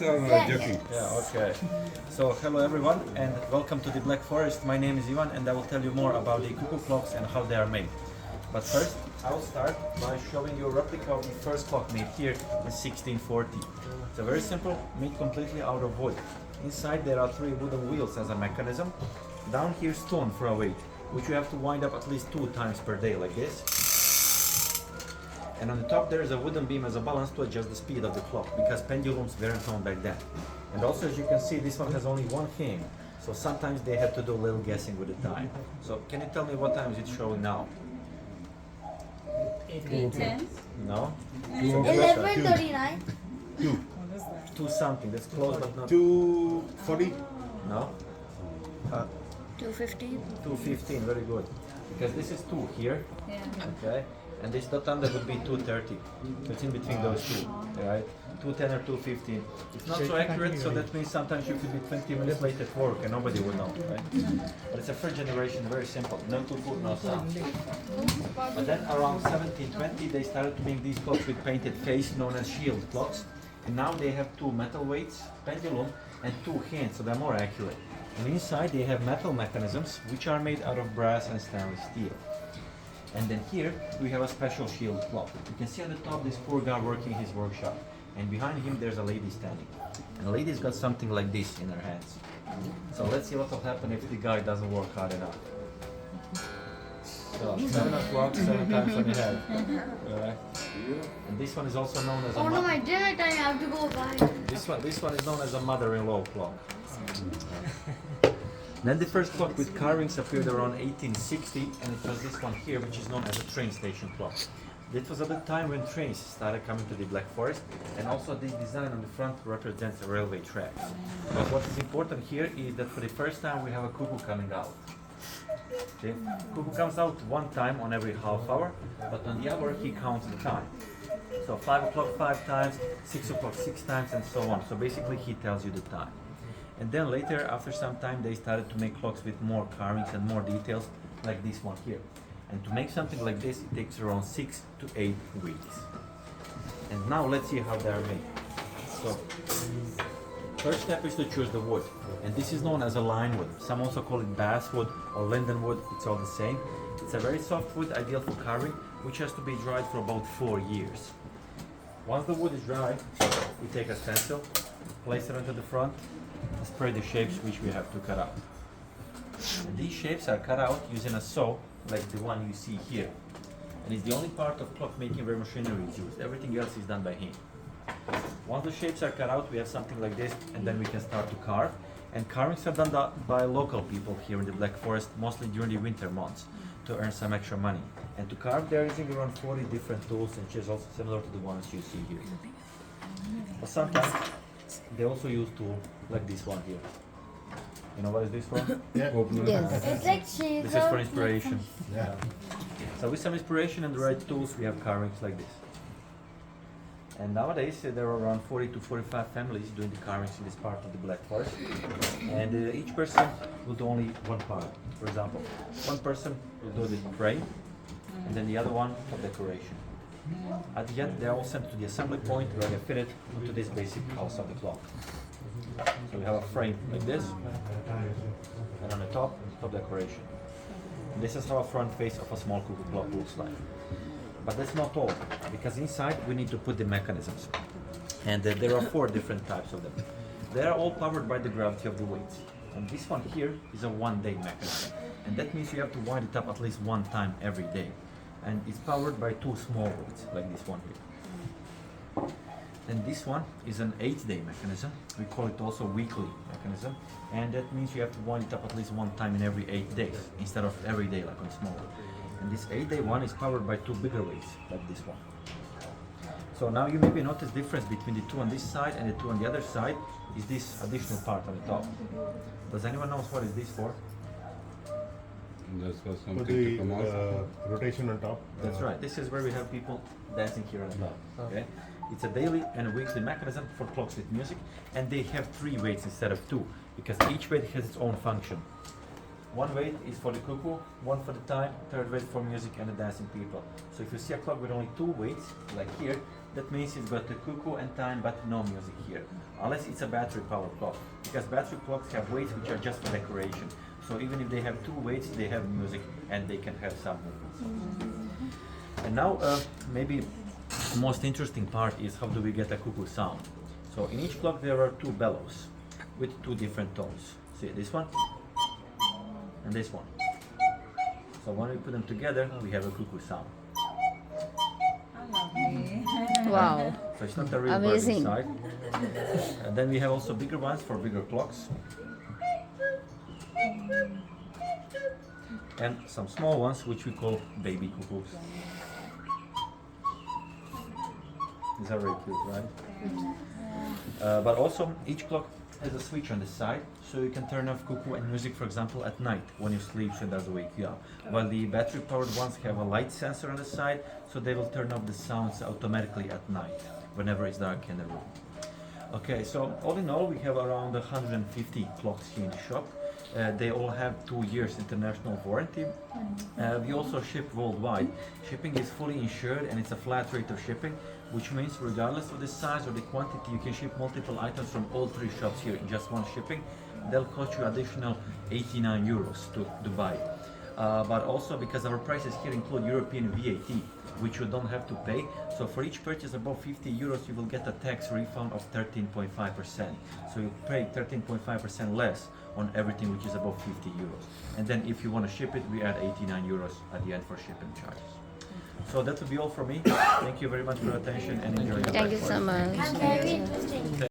serious or joking? Yeah, okay. So hello everyone and welcome to the Black Forest. My name is Ivan and I will tell you more about the cooku clocks and how they are made. But first, I will start by showing you a replica of the first clock made here in 1640. It's a very simple, made completely out of wood. Inside there are 3 wooden wheels as a mechanism. Down here stone for a weight, which you have to wind up at least 2 times per day like this. And on the top there is a wooden beam as a balance to adjust the speed of the clock, because pendulums weren't known back then. And also, as you can see, this one has only one hand, so sometimes they have to do a little guessing with the time. So can you tell me what time is it showing now? 8:10. No? 11:39. 2 something, that's close but not... 2:40. No? 2:15. 2:15, very good. Because this is 2 here, Yeah. okay? And this dot under would be 2:30. So it's in between those two, right? 2:10 or 2:15. It's not so accurate, so that means sometimes you could be 20 minutes late at work and nobody would know, right? But it's a first generation, very simple. No cooku, no sound. But then around 1720, they started to make these clocks with painted face known as shield clocks. And now they have 2 metal weights, pendulum, and 2 hands, so they're more accurate. And inside they have metal mechanisms, which are made out of brass and stainless steel. And then here we have a special shield clock. You can see on the top this poor guy working his workshop. And behind him there's a lady standing. And the lady's got something like this in her hands. So let's see what will happen if the guy doesn't work hard enough. So 7 o'clock, 7 times on the head. Alright. And this one is also known as a Oh no, my dinner time. I have to go buy. this one is known as a mother-in-law clock. Then the first clock with carvings appeared around 1860, and it was this one here, which is known as a train station clock. This was at the time when trains started coming to the Black Forest, and also this design on the front represents a railway tracks. But what is important here is that for the first time we have a cuckoo coming out. Okay? Cuckoo comes out 1 time on every half hour, but on the hour he counts the time. So 5 o'clock 5 times, 6 o'clock 6 times, and so on. So basically he tells you the time. And then later, after some time, they started to make clocks with more carvings and more details, like this one here. And to make something like this, it takes around 6 to 8 weeks. And now let's see how they are made. So, first step is to choose the wood. And this is known as a line wood. Some also call it basswood or linden wood, it's all the same. It's a very soft wood, ideal for carving, which has to be dried for about 4 years. Once the wood is dry, we take a stencil, place it onto the front, spread the shapes which we have to cut out. And these shapes are cut out using a saw like the one you see here. And it's the only part of clock making where machinery is used. Everything else is done by hand. Once the shapes are cut out, we have something like this, and then we can start to carve. And carvings are done by local people here in the Black Forest, mostly during the winter months, to earn some extra money. And to carve, they're using around 40 different tools and chisels, similar to the ones you see here. But sometimes they also use tools like this one here. You know what is this for? Yeah. Yes. It's like shape. This is for inspiration. Yeah. So with some inspiration and the right tools, we have carvings like this. And nowadays there are around 40 to 45 families doing the carvings in this part of the Black Forest. And each person will do only one part. For example, one person will do the frame, and then the other one for decoration. At the end, they are all sent to the assembly point where they fit it onto this basic house of the clock. So we have a frame like this, and on the top decoration. And this is how a front face of a small cuckoo clock looks like. But that's not all, because inside we need to put the mechanisms. And there are 4 different types of them. They are all powered by the gravity of the weights. And this one here is a 1-day mechanism. And that means you have to wind it up at least 1 time every day. And it's powered by 2 small weights, like this one here. And this one is an 8-day mechanism. We call it also weekly mechanism. And that means you have to wind it up at least 1 time in every 8 days, instead of every day like on small. And this 8-day one is powered by 2 bigger weights, like this one. So now you maybe notice difference between the 2 on this side and the 2 on the other side is this additional part on the top. Does anyone know what is this for? That's for For something the to come out. rotation on top. That's right. This is where we have people dancing here on the top. Okay. It's a daily and a weekly mechanism for clocks with music, and they have 3 weights instead of 2, because each weight has its own function. One weight is for the cuckoo, one for the time, third weight for music and the dancing people. So if you see a clock with only 2 weights, like here, that means it's got the cuckoo and time but no music here. Unless it's a battery powered clock. Because battery clocks have weights which are just for decoration. So even if they have 2 weights, they have music and they can have some movements. And now maybe the most interesting part is how do we get a cuckoo sound. So in each clock there are 2 bellows with 2 different tones. See this one and this one. So when we put them together, we have a cuckoo sound. Wow. So it's not a real bird Amazing. inside. And then we have also bigger ones for bigger clocks. And some small ones which we call baby cuckoos. These are very cute, right? But also each clock has a switch on the side, so you can turn off cuckoo and music, for example, at night when you sleep, so it doesn't wake you up. While the battery-powered ones have a light sensor on the side, so they will turn off the sounds automatically at night, whenever it's dark in the room. Okay, so all in all, we have around 150 clocks here in the shop. They all have 2 years international warranty. We also ship worldwide. Shipping is fully insured and it's a flat rate of shipping, which means regardless of the size or the quantity, you can ship multiple items from all 3 shops here in just one shipping. They'll cost you additional 89 euros to buy. But also because our prices here include European VAT, which you don't have to pay. So for each purchase above 50 euros, you will get a tax refund of 13.5%. So you pay 13.5% less on everything which is above 50 euros. And then if you want to ship it, we add 89 euros at the end for shipping charges. So that will be all from me. Thank you very much for your attention and enjoy your Thank you breakfast. so much. I'm very interesting.